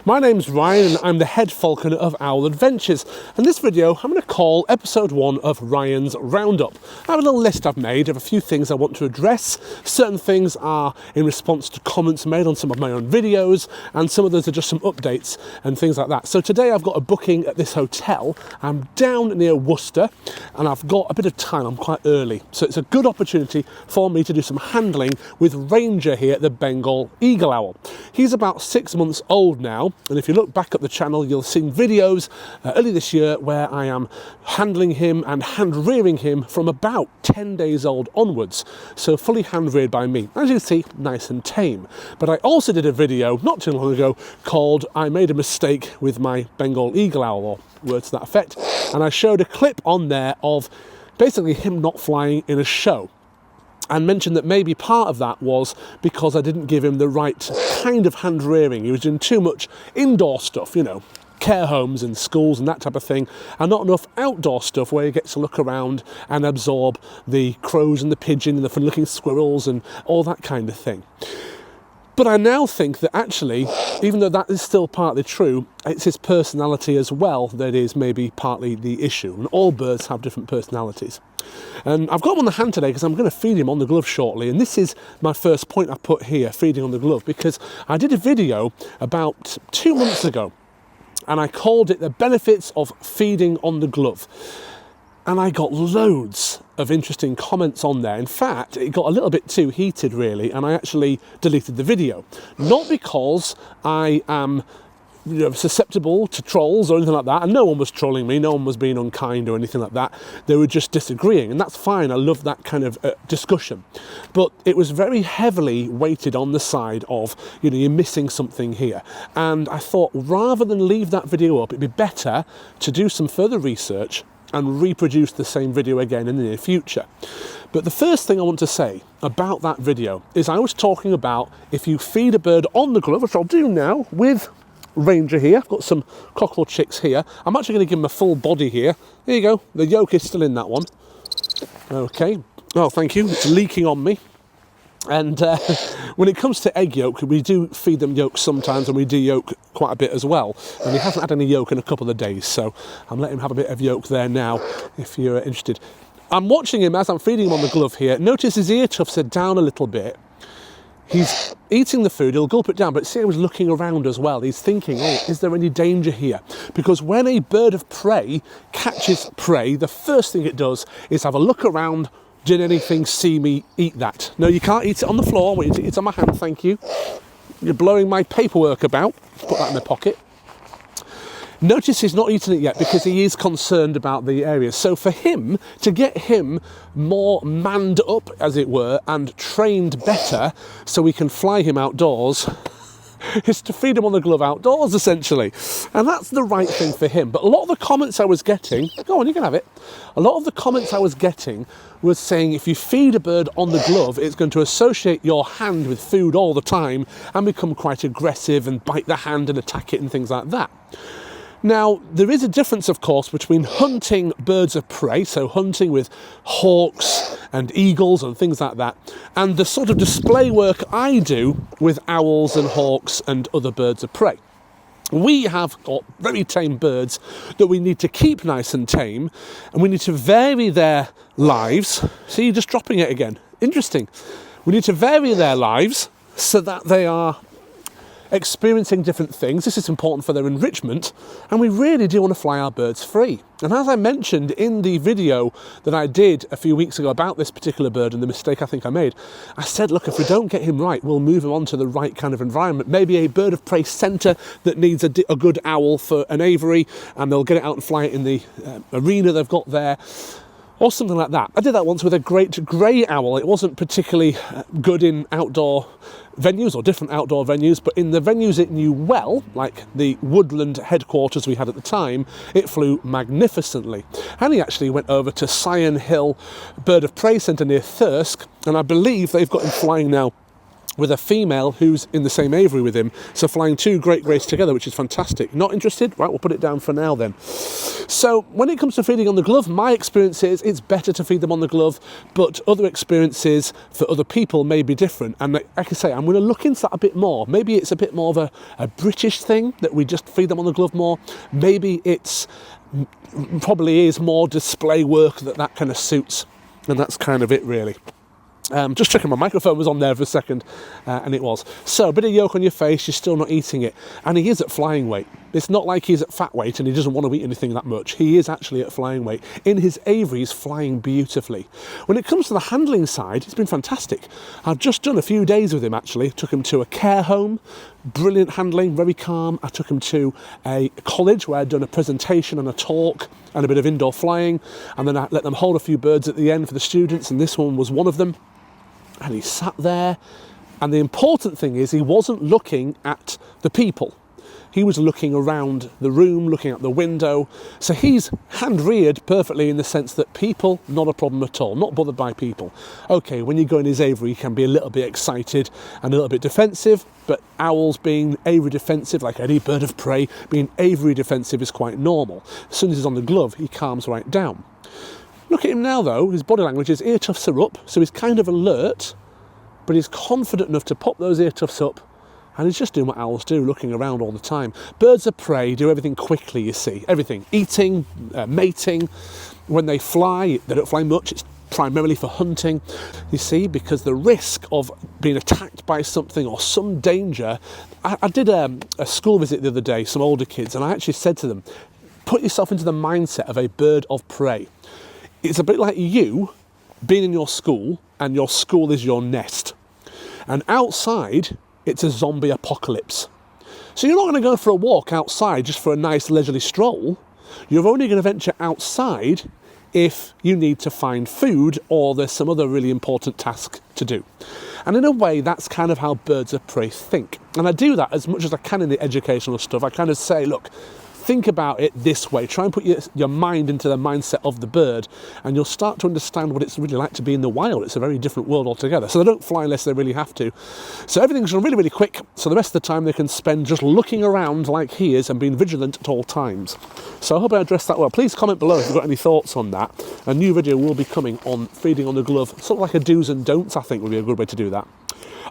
My name's Ryan and I'm the head falconer of Owl Adventures, and this video I'm going to call episode 1 of Ryan's Roundup. I have a little list I've made of a few things I want to address. Certain things are in response to comments made on some of my own videos, and some of those are just some updates and things like that. So today I've got a booking at this hotel. I'm down near Worcester and I've got a bit of time. I'm quite early, so it's a good opportunity for me to do some handling with Ranger here, the Bengal eagle owl. He's about 6 months old now, and if you look back at the channel you'll have seen videos early this year where I am handling him and hand rearing him from about 10 days old onwards, so fully hand reared by me. As you can see, nice and tame. But I also did a video not too long ago called I made a mistake with my Bengal eagle owl, or words to that effect, and I showed a clip on there of basically him not flying in a show, and mentioned that maybe part of that was because I didn't give him the right kind of hand rearing. He was doing too much indoor stuff, you know, care homes and schools and that type of thing, and not enough outdoor stuff where he gets to look around and absorb the crows and the pigeon and the fun-looking squirrels and all that kind of thing. But I now think that actually, even though that is still partly true, it's his personality as well that is maybe partly the issue. And all birds have different personalities. And I've got him on the hand today because I'm going to feed him on the glove shortly. And this is my first point I put here, feeding on the glove, because I did a video about 2 months ago and I called it the benefits of feeding on the glove. And I got loads of interesting comments on there. In fact, it got a little bit too heated really, and I actually deleted the video. Not because I am susceptible to trolls or anything like that, and no one was trolling me, no one was being unkind or anything like that. They were just disagreeing, and that's fine. I love that kind of discussion. But it was very heavily weighted on the side of, you know, you're missing something here. And I thought, rather than leave that video up, it'd be better to do some further research and reproduce the same video again in the near future. But the first thing I want to say about that video is I was talking about if you feed a bird on the glove, which I'll do now with Ranger here. I've got some cockerel chicks here. I'm actually going to give him a full body here. There you go. The yolk is still in that one. Okay. Oh, thank you. It's leaking on me. And when it comes to egg yolk, we do feed them yolk sometimes, and we do yolk quite a bit as well. And he hasn't had any yolk in a couple of days, so I'm letting him have a bit of yolk there now, if you're interested. I'm watching him as I'm feeding him on the glove here. Notice his ear tufts are down a little bit. He's eating the food, he'll gulp it down, but see how he's looking around as well. He's thinking, oh, is there any danger here? Because when a bird of prey catches prey, the first thing it does is have a look around. Did anything see me eat that? No, you can't eat it on the floor. I want you to eat it on my hand, thank you. You're blowing my paperwork about. Put that in my pocket. Notice he's not eaten it yet because he is concerned about the area. So for him, to get him more manned up, as it were, and trained better so we can fly him outdoors, is to feed him on the glove outdoors, essentially. And that's the right thing for him. But a lot of the comments I was getting, go on, you can have it. A lot of the comments I was getting was saying if you feed a bird on the glove, it's going to associate your hand with food all the time and become quite aggressive and bite the hand and attack it and things like that. Now, there is a difference, of course, between hunting birds of prey, so hunting with hawks and eagles and things like that, and the sort of display work I do with owls and hawks and other birds of prey. We have got very tame birds that we need to keep nice and tame, and we need to vary their lives. See, you're just dropping it again. Interesting. We need to vary their lives so that they are experiencing different things. This is important for their enrichment, and we really do want to fly our birds free. And as I mentioned in the video that I did a few weeks ago about this particular bird and the mistake I think I made, I said, look, if we don't get him right, we'll move him on to the right kind of environment. Maybe a bird of prey centre that needs a good owl for an aviary, and they'll get it out and fly it in the arena they've got there, or something like that. I did that once with a great grey owl. It wasn't particularly good in outdoor venues or different outdoor venues, but in the venues it knew well, like the woodland headquarters we had at the time, it flew magnificently. And he actually went over to Sion Hill Bird of Prey Centre near Thirsk, and I believe they've got him flying now with a female who's in the same aviary with him, so flying 2 great greys together, which is fantastic. Not interested? Right, we'll put it down for now then. So when it comes to feeding on the glove, my experience is it's better to feed them on the glove, but other experiences for other people may be different. And like I say, I'm going to look into that a bit more. Maybe it's a bit more of a British thing, that we just feed them on the glove more. Maybe it's probably is more display work that kind of suits. And that's kind of it, really. Just checking my microphone was on there for a second, and it was. So, a bit of yolk on your face, you're still not eating it. And he is at flying weight. It's not like he's at fat weight and he doesn't want to eat anything that much. He is actually at flying weight. In his aviary, he's flying beautifully. When it comes to the handling side, it's been fantastic. I've just done a few days with him, actually. Took him to a care home. Brilliant handling, very calm. I took him to a college where I'd done a presentation and a talk and a bit of indoor flying. And then I let them hold a few birds at the end for the students, and this one was one of them. And he sat there, and the important thing is he wasn't looking at the people. He was looking around the room, looking out the window. So he's hand-reared perfectly in the sense that people, not a problem at all, not bothered by people. Okay, when you go in his aviary, he can be a little bit excited and a little bit defensive, but owls being aviary defensive, like any bird of prey, being aviary defensive is quite normal. As soon as he's on the glove, he calms right down. Look at him now, though. His body language, his ear tufts are up, so he's kind of alert, but he's confident enough to pop those ear tufts up, and he's just doing what owls do, looking around all the time. Birds of prey do everything quickly, you see. Everything. Eating, mating. When they fly, they don't fly much. It's primarily for hunting, you see, because the risk of being attacked by something or some danger... I did a school visit the other day, some older kids, and I actually said to them, put yourself into the mindset of a bird of prey. It's a bit like you being in your school, and your school is your nest. And outside, it's a zombie apocalypse. So you're not going to go for a walk outside just for a nice leisurely stroll. You're only going to venture outside if you need to find food or there's some other really important task to do. And in a way, that's kind of how birds of prey think. And I do that as much as I can in the educational stuff. I kind of say, look, think about it this way. Try and put your mind into the mindset of the bird, and you'll start to understand what it's really like to be in the wild. It's a very different world altogether. So they don't fly unless they really have to. So everything's really, really quick. So the rest of the time they can spend just looking around like he is and being vigilant at all times. So I hope I addressed that well. Please comment below if you've got any thoughts on that. A new video will be coming on feeding on the glove. Sort of like a do's and don'ts, I think, would be a good way to do that.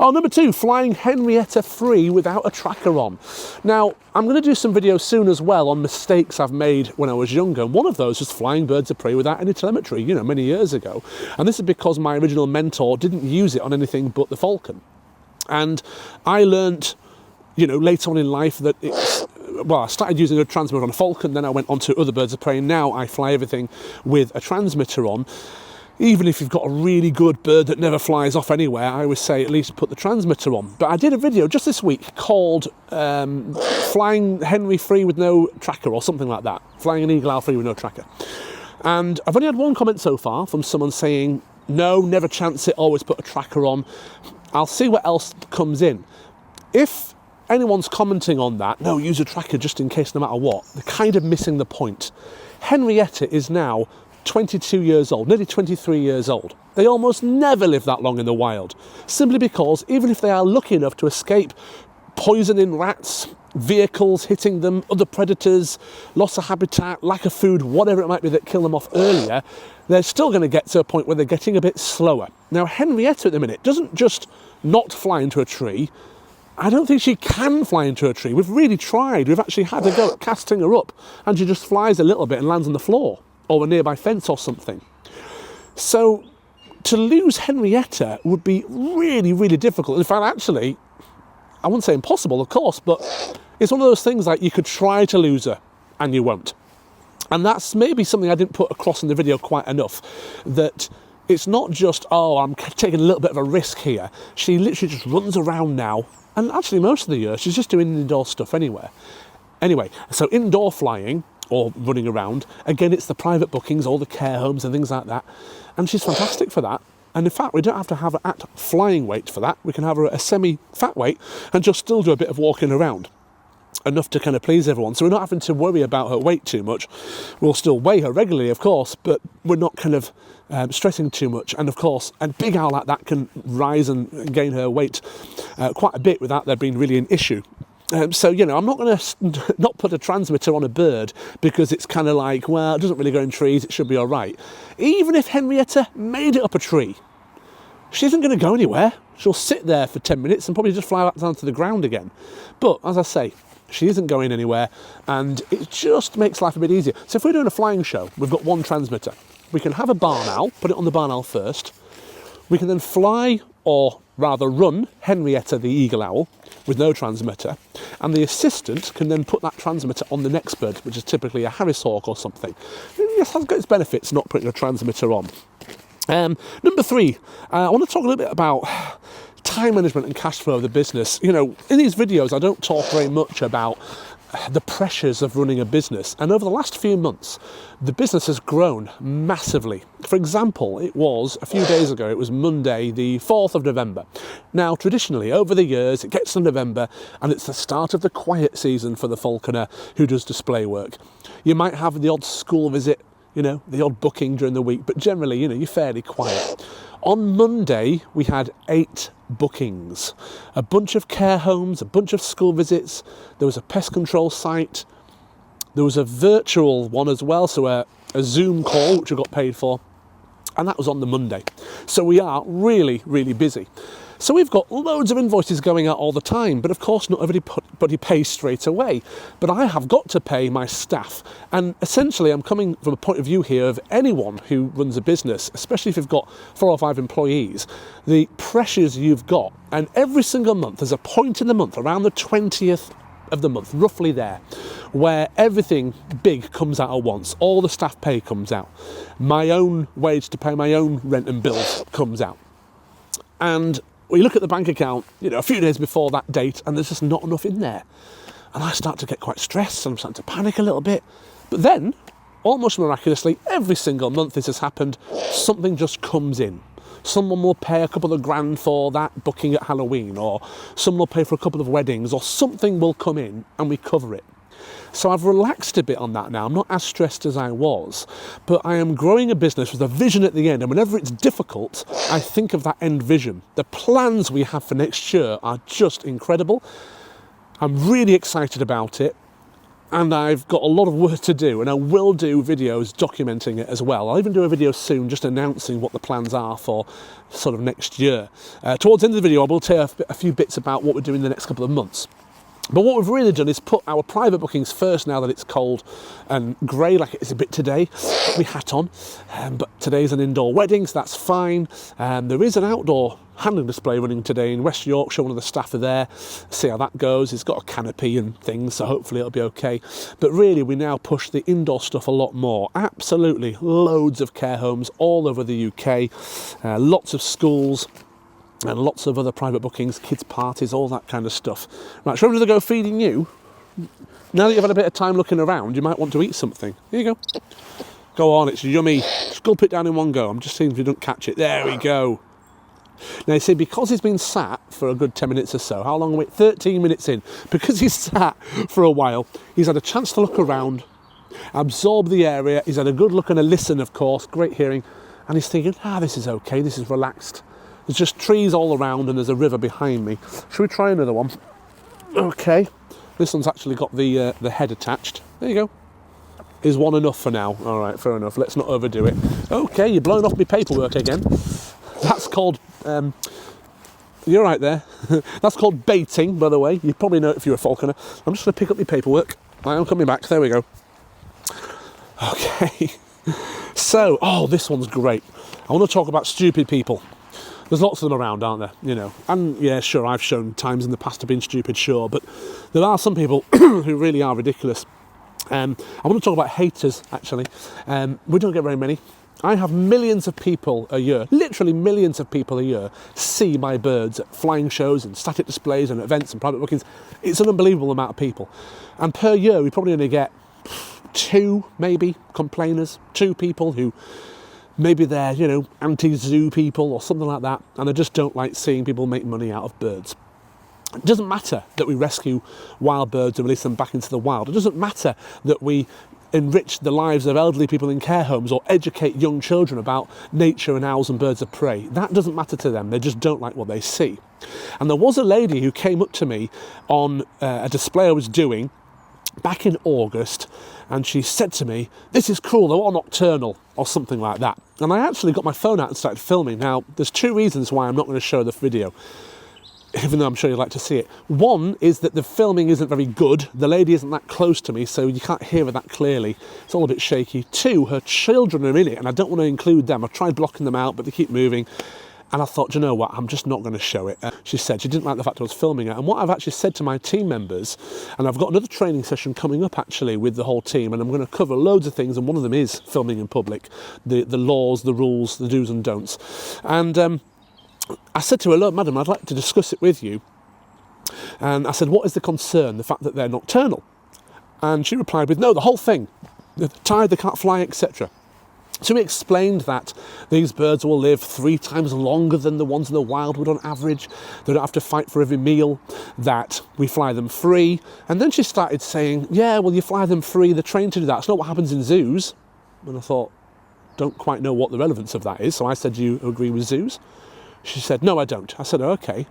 Oh, number 2, flying Henrietta free without a tracker on. Now, I'm going to do some videos soon as well on mistakes I've made when I was younger. And one of those was flying birds of prey without any telemetry, you know, many years ago. And this is because my original mentor didn't use it on anything but the falcon. And I learnt, you know, later on in life that it's... Well, I started using a transmitter on a falcon, then I went on to other birds of prey, and now I fly everything with a transmitter on. Even if you've got a really good bird that never flies off anywhere, I always say at least put the transmitter on. But I did a video just this week called Flying Henry Free with No Tracker, or something like that. Flying an eagle owl free with no tracker. And I've only had one comment so far from someone saying, no, never chance it, always put a tracker on. I'll see what else comes in. If anyone's commenting on that, no, use a tracker just in case no matter what, they're kind of missing the point. Henrietta is now 22 years old, nearly 23 years old. They almost never live that long in the wild, simply because even if they are lucky enough to escape poisoning rats, vehicles hitting them, other predators, loss of habitat, lack of food, whatever it might be that killed them off earlier, they're still going to get to a point where they're getting a bit slower. Now, Henrietta at the minute doesn't just not fly into a tree. I don't think she can fly into a tree. We've really tried. We've actually had to go at casting her up, and she just flies a little bit and lands on the floor or a nearby fence or something. So to lose Henrietta would be really, really difficult. In fact, actually, I wouldn't say impossible, of course, but it's one of those things like you could try to lose her and you won't. And that's maybe something I didn't put across in the video quite enough, that it's not just, oh, I'm taking a little bit of a risk here. She literally just runs around now, and actually most of the year she's just doing indoor stuff anyway. Anyway, so indoor flying, or running around, again, it's the private bookings, all the care homes and things like that, and she's fantastic for that. And in fact, we don't have to have her at flying weight for that. We can have her at a semi-fat weight and just still do a bit of walking around. enough to kind of please everyone. So we're not having to worry about her weight too much. We'll still weigh her regularly, of course, but we're not kind of stressing too much. And of course, a big owl like that can rise and gain her weight quite a bit without there being really an issue. So, you know, I'm not going to not put a transmitter on a bird because it's kind of like, well, it doesn't really go in trees, it should be all right. Even if Henrietta made it up a tree, she isn't going to go anywhere. She'll sit there for 10 minutes and probably just fly back down to the ground again. But, as I say, she isn't going anywhere, and it just makes life a bit easier. So if we're doing a flying show, we've got one transmitter. We can have a barn owl, put it on the barn owl first. We can then fly, or rather run, Henrietta the eagle owl with no transmitter, and the assistant can then put that transmitter on the next bird, which is typically a Harris hawk or something. Yes, has got its benefits not putting a transmitter on. Number 3, I want to talk a little bit about time management and cash flow of the business. You know, in these videos I don't talk very much about the pressures of running a business, and over the last few months the business has grown massively. For example, it was a few days ago, it was Monday the 4th of November. Now traditionally over the years it gets to November and it's the start of the quiet season for the falconer who does display work. You might have the odd school visit, you know, the odd booking during the week, but generally, you know, you're fairly quiet. On Monday, we had 8 bookings. A bunch of care homes, a bunch of school visits, there was a pest control site, there was a virtual one as well, so a Zoom call, which we got paid for, and that was on the Monday. So we are really, really busy. So we've got loads of invoices going out all the time, but of course not everybody pays straight away. But I have got to pay my staff, and essentially I'm coming from a point of view here of anyone who runs a business, especially if you've got 4 or 5 employees, the pressures you've got. And every single month, there's a point in the month, around the 20th of the month, roughly there, where everything big comes out at once. All the staff pay comes out. My own wage to pay my own rent and bills comes out. And we look at the bank account, you know, a few days before that date, and there's just not enough in there. And I start to get quite stressed, and I'm starting to panic a little bit. But then, almost miraculously, every single month this has happened, something just comes in. Someone will pay a couple of grand for that booking at Halloween, or someone will pay for a couple of weddings, or something will come in and we cover it. So I've relaxed a bit on that now. I'm not as stressed as I was, but I am growing a business with a vision at the end. And whenever it's difficult, I think of that end vision. The plans we have for next year are just incredible. I'm really excited about it. And I've got a lot of work to do, and I will do videos documenting it as well. I'll even do a video soon just announcing what the plans are for sort of next year. Towards the end of the video, I will tell you a few bits about what we're doing the next couple of months. But what we've really done is put our private bookings first now that it's cold and grey, like it is a bit today. Put my hat on, but today's an indoor wedding, so that's fine. There is an outdoor handling display running today in West Yorkshire. One of the staff are there. See how that goes. It's got a canopy and things, so hopefully it'll be okay. But really, we now push the indoor stuff a lot more. Absolutely loads of care homes all over the UK, lots of schools, and lots of other private bookings, kids' parties, all that kind of stuff. Right, so I'm going to go feeding you. Now that you've had a bit of time looking around, you might want to eat something. Here you go. Go on, it's yummy. Just gulp it down in one go. I'm just seeing if you don't catch it. There we go. Now you see, because he's been sat for a good 10 minutes or so, how long are we? 13 minutes in. Because he's sat for a while, he's had a chance to look around, absorb the area, he's had a good look and a listen, of course, great hearing, and he's thinking, this is okay, this is relaxed. There's just trees all around and there's a river behind me. Should we try another one? Okay. This one's actually got the head attached. There you go. Is one enough for now? All right, fair enough. Let's not overdo it. Okay, you're blowing off my paperwork again. That's called... you're right there. That's called baiting, by the way. You probably know it if you're a falconer. I'm just going to pick up my paperwork. I'm coming back. There we go. Okay. So, this one's great. I want to talk about stupid people. There's lots of them around, aren't there? You know, and yeah, sure, I've shown times in the past to being stupid, sure, but there are some people who really are ridiculous. I want to talk about haters, actually. We don't get very many. I have millions of people a year, literally millions of people a year, see my birds at flying shows and static displays and events and private bookings. It's an unbelievable amount of people. And per year, we probably only get 2, maybe, complainers, 2 people who... maybe they're, you know, anti-zoo people or something like that, and I just don't like seeing people make money out of birds. It doesn't matter that we rescue wild birds and release them back into the wild. It doesn't matter that we enrich the lives of elderly people in care homes or educate young children about nature and owls and birds of prey. That doesn't matter to them. They just don't like what they see. And there was a lady who came up to me on a display I was doing back in August, and she said to me, "This is cruel, they're all nocturnal," or something like that. And I actually got my phone out and started filming. Now, there's two reasons why I'm not going to show the video, even though I'm sure you'd like to see it. One is that the filming isn't very good. The lady isn't that close to me, so you can't hear her that clearly. It's all a bit shaky. Two, her children are in it, and I don't want to include them. I've tried blocking them out, but they keep moving. And I thought, you know what, I'm just not going to show it. She said she didn't like the fact I was filming it. And what I've actually said to my team members, and I've got another training session coming up actually with the whole team, and I'm going to cover loads of things, and one of them is filming in public, the laws, the rules, the do's and don'ts. And I said to her, "Look, madam, I'd like to discuss it with you." And I said, "What is the concern? The fact that they're nocturnal?" And she replied with, "No, the whole thing. They're tired, they can't fly, etc." So we explained that these birds will live 3 times longer than the ones in the wild would on average. They don't have to fight for every meal, that we fly them free. And then she started saying, "Yeah, well, you fly them free, they're trained to do that. It's not what happens in zoos." And I thought, don't quite know what the relevance of that is. So I said, "Do you agree with zoos?" She said, "No, I don't." I said, "Oh, okay.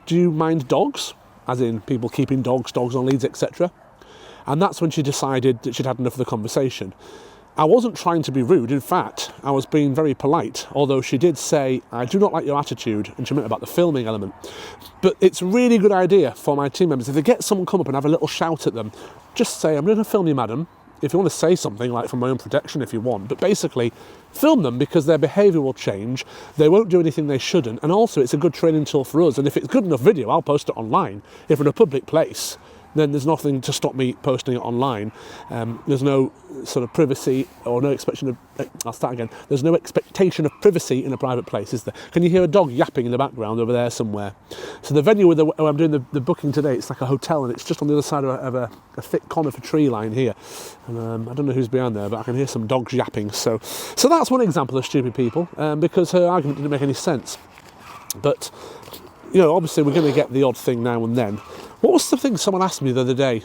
Do you mind dogs?" As in people keeping dogs on leads, etc. And that's when she decided that she'd had enough of the conversation. I wasn't trying to be rude. In fact, I was being very polite, although she did say, "I do not like your attitude," and she meant about the filming element. But it's a really good idea for my team members. If they get someone come up and have a little shout at them, just say, "I'm going to film you, madam." If you want to say something, like for my own protection if you want, but basically film them, because their behaviour will change. They won't do anything they shouldn't, and also it's a good training tool for us. And if it's good enough video, I'll post it online. If we're in a public place, then there's nothing to stop me posting it online. There's no sort of privacy or no expectation of... I'll start again. There's no expectation of privacy in a private place, is there? Can you hear a dog yapping in the background over there somewhere? So the venue where I'm doing the booking today, it's like a hotel, and it's just on the other side of a thick conifer tree line here. And I don't know who's behind there, but I can hear some dogs yapping. So that's one example of stupid people, because her argument didn't make any sense. But, you know, obviously we're going to get the odd thing now and then. What was the thing someone asked me the other day?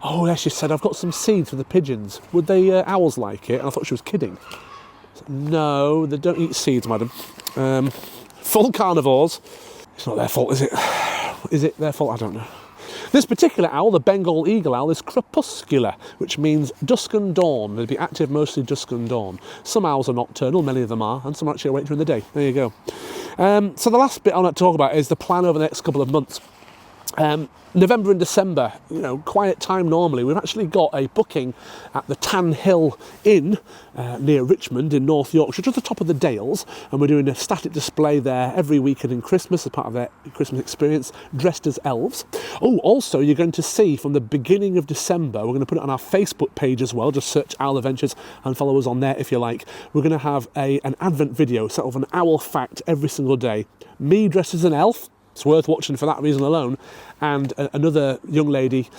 Oh, yeah, she said, "I've got some seeds for the pigeons. Would they owls like it?" And I thought she was kidding. I said, "No, they don't eat seeds, madam. Full carnivores." It's not their fault, is it? Is it their fault? I don't know. This particular owl, the Bengal eagle owl, is crepuscular, which means dusk and dawn. They'd be active mostly dusk and dawn. Some owls are nocturnal, many of them are, and some are actually awake during the day. There you go. So the last bit I want to talk about is the plan over the next couple of months. November and December, you know, quiet time normally. We've actually got a booking at the Tan Hill Inn near Richmond in North Yorkshire, just at the top of the Dales, and we're doing a static display there every weekend in Christmas as part of their Christmas experience, dressed as elves. Oh, also, you're going to see from the beginning of December, we're going to put it on our Facebook page as well, just search Owl Adventures and follow us on there if you like. We're going to have an Advent video, sort of an owl fact every single day. Me dressed as an elf. It's worth watching for that reason alone. And another young lady,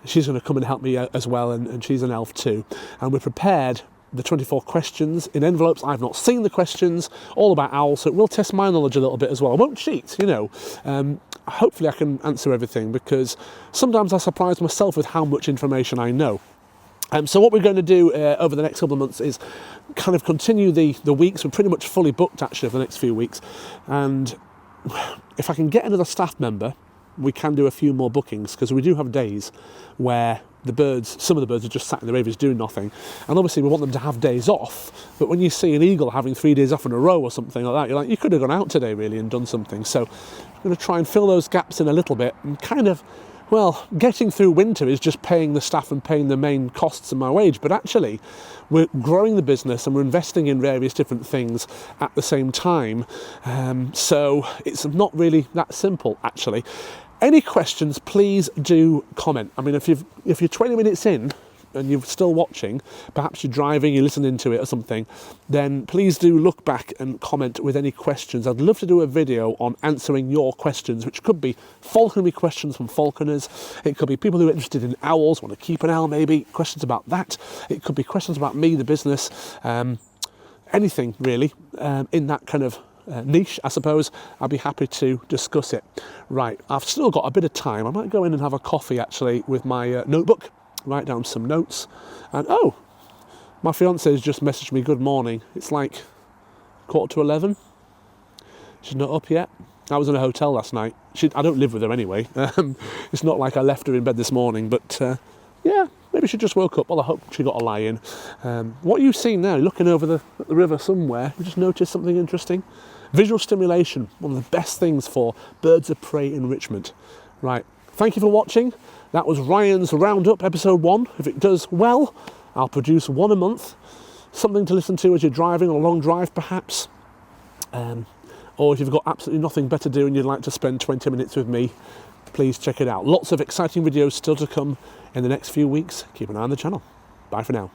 she's going to come and help me as well, and she's an elf too. And we're prepared the 24 questions in envelopes. I've not seen the questions, all about owls, so it will test my knowledge a little bit as well. I won't cheat, you know. Hopefully I can answer everything, because sometimes I surprise myself with how much information I know. So what we're going to do over the next couple of months is kind of continue the weeks. We're pretty much fully booked actually for the next few weeks. And if I can get another staff member, we can do a few more bookings, because we do have days where some of the birds are just sat in the aviaries doing nothing. And obviously we want them to have days off, but when you see an eagle having 3 days off in a row or something like that, you're like, you could have gone out today really and done something. So I'm going to try and fill those gaps in a little bit, and kind of, well, getting through winter is just paying the staff and paying the main costs of my wage, but actually we're growing the business and we're investing in various different things at the same time. So it's not really that simple, actually. Any questions, please do comment. I mean, if you're 20 minutes in and you're still watching, perhaps you're driving, you're listening to it or something, then please do look back and comment with any questions. I'd love to do a video on answering your questions, which could be falconry questions from falconers. It could be people who are interested in owls, want to keep an owl maybe, questions about that. It could be questions about me, the business, anything really, in that kind of niche, I suppose, I'd be happy to discuss it. Right, I've still got a bit of time. I might go in and have a coffee actually with my notebook, write down some notes. And oh, my fiance's just messaged me good morning. It's like 11:15. She's not up yet. I was in a hotel last night. I don't live with her anyway. It's not like I left her in bed this morning, but yeah, maybe she just woke up. Well, I hope she got a lie in. What are you seeing now? You're looking over the river somewhere. You just noticed something interesting? Visual stimulation, one of the best things for birds of prey enrichment. Right, thank you for watching. That was Ryan's Roundup, episode 1. If it does well, I'll produce one a month. Something to listen to as you're driving on a long drive, perhaps. Or if you've got absolutely nothing better to do and you'd like to spend 20 minutes with me, please check it out. Lots of exciting videos still to come in the next few weeks. Keep an eye on the channel. Bye for now.